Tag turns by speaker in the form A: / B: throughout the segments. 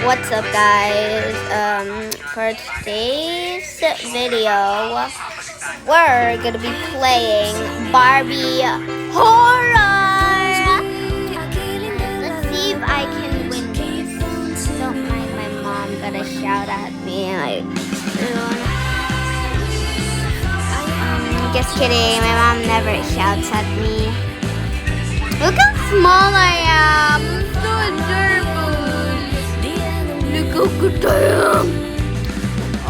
A: What's up, guys? For today's video, we're gonna be playing Barbie Horror. Let's see if I can win this. Don't mind my mom gonna shout at me. Just kidding. My mom never shouts at me. Look how small I am. I'm so adorable. Look how good I am.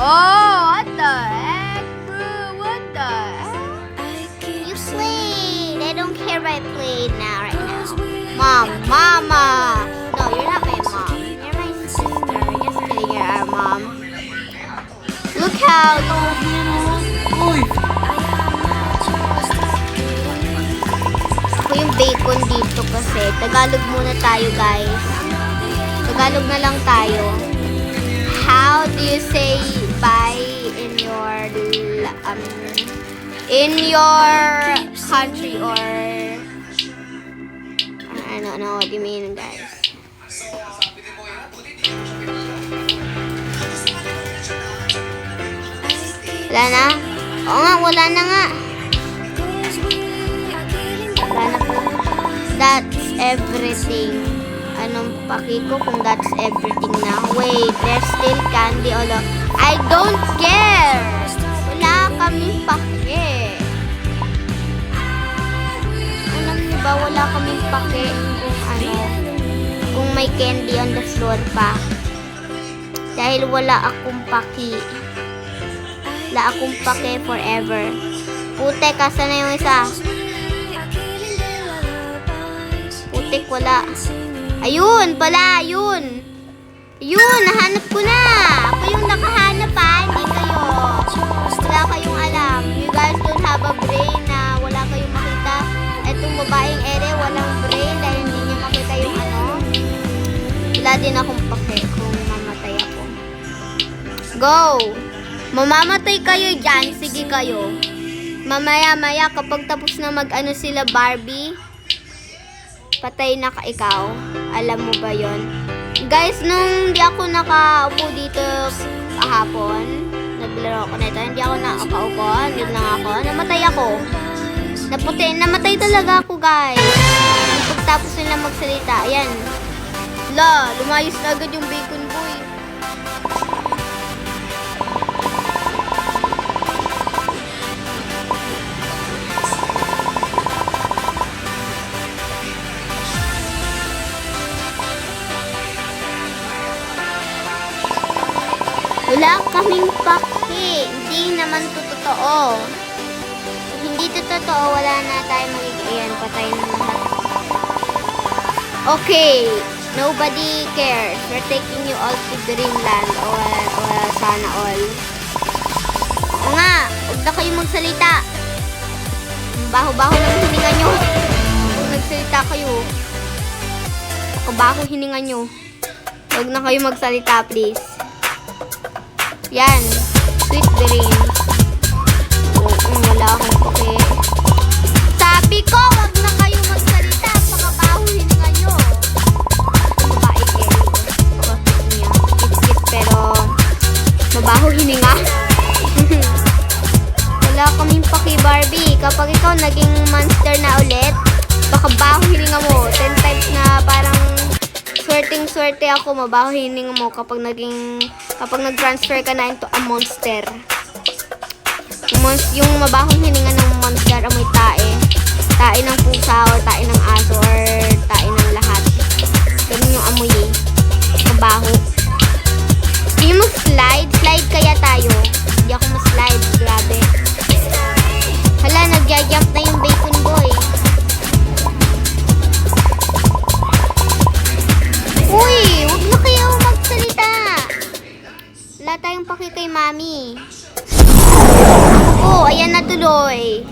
A: Oh, what the heck, bro? What the heck? You played. I don't care if I played right now. Mama. No, you're not my mom. You're my sister. Just kidding, you're our mom. Look how yung bacon dito kasi. Tagalog muna tayo, guys. Tagalog na lang tayo. How do you say bye in your country, or I don't know what you mean, guys. Wala na? Oo nga, wala na nga. That's everything. Anong paki ko kung that's everything na? Wait, there's still candy all over. I don't care! Wala kaming paki. Alam niyo ba, wala kaming paki kung may candy on the floor pa. Dahil wala akong paki. Wala akong paki forever. Putek, asa na yung isa? Wala. Ayun pala, ayun. Ayun, nahanap ko na. Ako yung nakahanap hindi kayo. Wala kayong alam. You guys don't have a brain na wala kayong makita. Etong babaeng ere, walang brain dahil hindi niya makita yung ano. Wala din akong pake kung mamatay ako. Go! Mamamatay kayo dyan. Sige kayo. Mamaya-maya kapag tapos na mag-ano sila Barbie, patay na ka ikaw. Alam mo ba yon? Guys, nung di ako nakaupo dito kahapon, naglaro ako nito, hindi ako nakaupo, hindi lang ako, namatay ako. Namatay talaga ako, guys. Pagtapos nila magsalita, ayan. Lumayos na agad yung bacon boy. Wala kaming paki. Hindi naman to totoo. Hindi to totoo, wala na tayo magiging. Ayan, patay na lahat. Okay. Nobody cares. We're taking you all to dreamland. O sana all. O nga, huwag na kayo magsalita. Baho-baho ng hininga nyo. Huwag nagsalita kayo. Baho hininga nyo. Huwag na kayo magsalita, please. Yan. Sweet dreams. Wala akong pake. Sabi ko, wag na kayo magsalita. Pakabaho hininga nyo. Babae kayo. Bakit niya? Kit-kit pero mabaho hininga. Wala kaming pake, Barbie. Kapag ikaw naging monster na ulit, pakabaho hininga mo. 10 times na parang swerte ako, mabaho hininga mo kapag nag-transfer ka na into a monster. Yung mabahong hininga ng monster, amoy tae. Tae ng pusa or tae ng aso or tae ng lahat. Ganun yung amoy mabaho. Hindi mo slide? Slide kaya tayo. Hindi ako ma-slide. Grabe. Hala, nag-jump na yung bacon boy. Uy, huwag na kayo magsalita. Wala tayong paki kay mami. Oh, ayan na tuloy.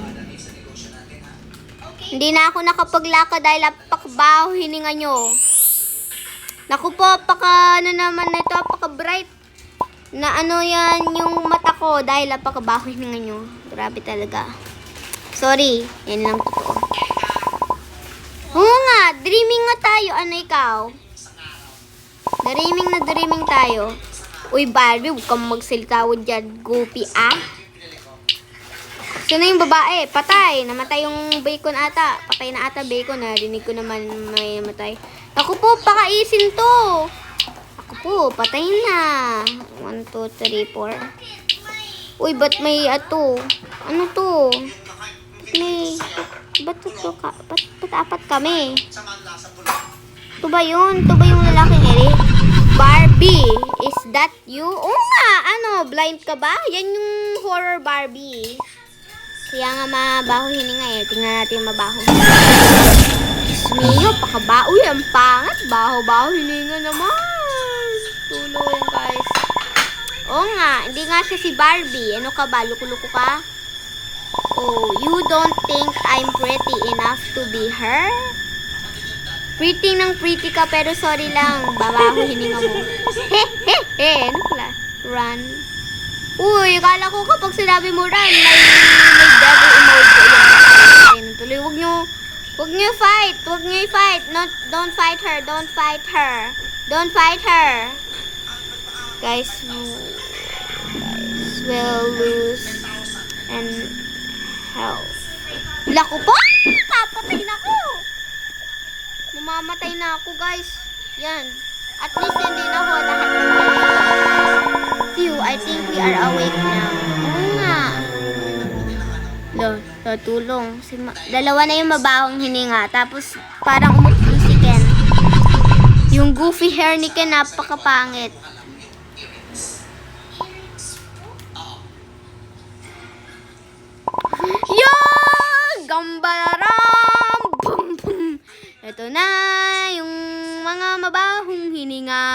A: Hindi na ako nakapaglakad dahil napakabaho hininga nyo. Naku po, naman na ito, bright. Na yan yung mata ko dahil napakabaho hininga nyo. Grabe talaga. Sorry, yan lang totoo. Oo nga, dreaming nga tayo. Ano ikaw? Dreaming tayo. Uy, Barbie, huwag kang magsiltawad dyan. Goofy, ah. Sino yung babae? Patay. Namatay yung bacon ata. Patay na ata bacon. Narinig ko naman may namatay. Ako po, pakaisin to. Ako po, patay na. 1, 2, 3, 4. Uy, ba't may ato? Ano to? Ba't apat kami? Ito ba yun? Ito ba yung lalaking ere? Barbie, is that you? Oo nga, blind ka ba? Yan yung horror Barbie. Kaya nga mabaho hininga eh. Tingnan natin yung mabaho. Diyos mio, pakaba. Uy, ang pangat. Baho-baho hininga naman. Tulo yan, guys. Oo nga, hindi nga siya si Barbie. Ano ka ba? Luko-luko ka? Oh, you don't think I'm pretty enough to be her? Pretty ng pretty ka, pero sorry lang. Babaho hininga mo. Ano pala? Run. Uy, akala ko kapag sinabi mo run, may devil emoji. Ayun, tuloy. Huwag nyo fight. Huwag nyo i-fight. Don't fight her. Don't fight her. Don't fight her. Guys will lose and health. Wala ko po! Papatay na ako! Mamamatay na ako, guys. Yan. At least hindi na ako lahat ng Phew, I think we are awake now. Oo nga. Natulong. Dalawa na yung mabahong hininga. Tapos, parang umutlo si Ken. Yung goofy hair ni Ken, napakapangit. Yan! Gambararam! Boom, boom. Ito na yung mga mabahong hininga.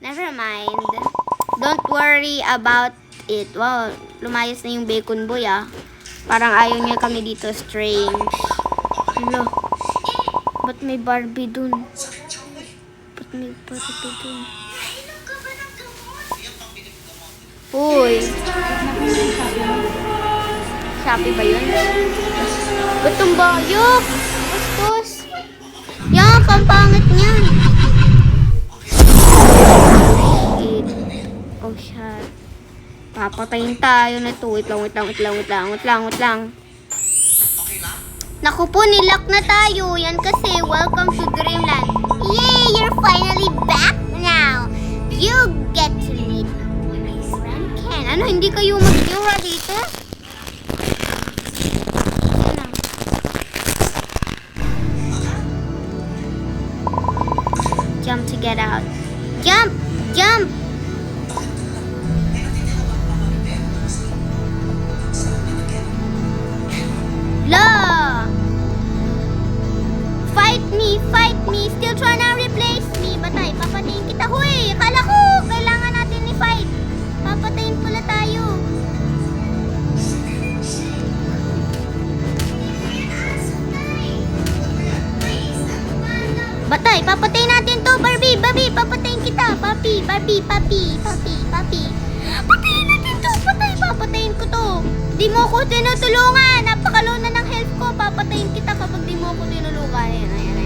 A: Never mind. Don't worry about it. Wow, lumayas na yung bacon boy ah. Parang ayaw niya kami dito. Strange. Hello. Ba't may Barbie dun? Ba't may Barbie dun? Uy. Shopee ba yun? Ba't tong bayok? Bastos. Yan, kampangit niyan. Oh, shit. Papatayin tayo na to. Wait lang. Naku po, nilock na tayo. Yan kasi, welcome to Dreamland. Yay, you're finally back now. You get to meet my friend Ken. Ano, hindi kayo mag-iura dito? Jump to get out. Jump! Jump! La! Fight me! Still trying to replace me! Batay, papatayin kita. Huy! Akala ko, kailangan natin i-fight. Papatayin pala tayo. Batay, papatayin natin to, Barbie! Papatayin kita! Papi! Patayin natin to! Papatayin ko to! Di mo ko tinutulungan! Napakalaw na ng health ko! Papatayin kita kapag di mo ko tinulungan. Ayan.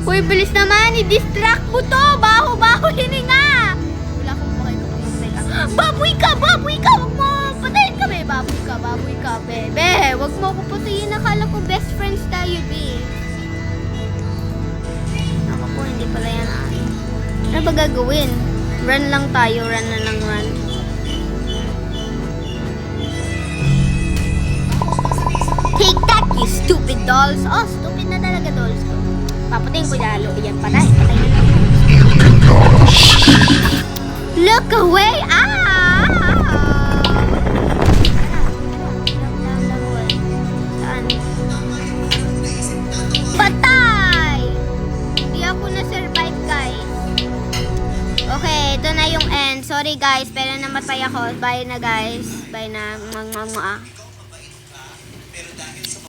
A: Uy, bilis naman! I-distract mo to! Baho hininga! Wala akong pakay ko pag-patay ka. Baboy ka! Huwag mo! Patayin ka, be! Baboy ka, bebe! Huwag mo ko patayin. Akala ko best friends tayo, be. Ako po, hindi pala yan. Ano ba gagawin? Run lang tayo. Run. Take that, you stupid dolls. Oh, stupid na talaga dolls ko. Papatayin ko lalo. Yan, patay na lang. Look away! Saan? Patay! Hindi ako na-survive, guys. Okay, ito na yung end. Sorry, guys, pero namatay ako. Bye na, guys. Bye na.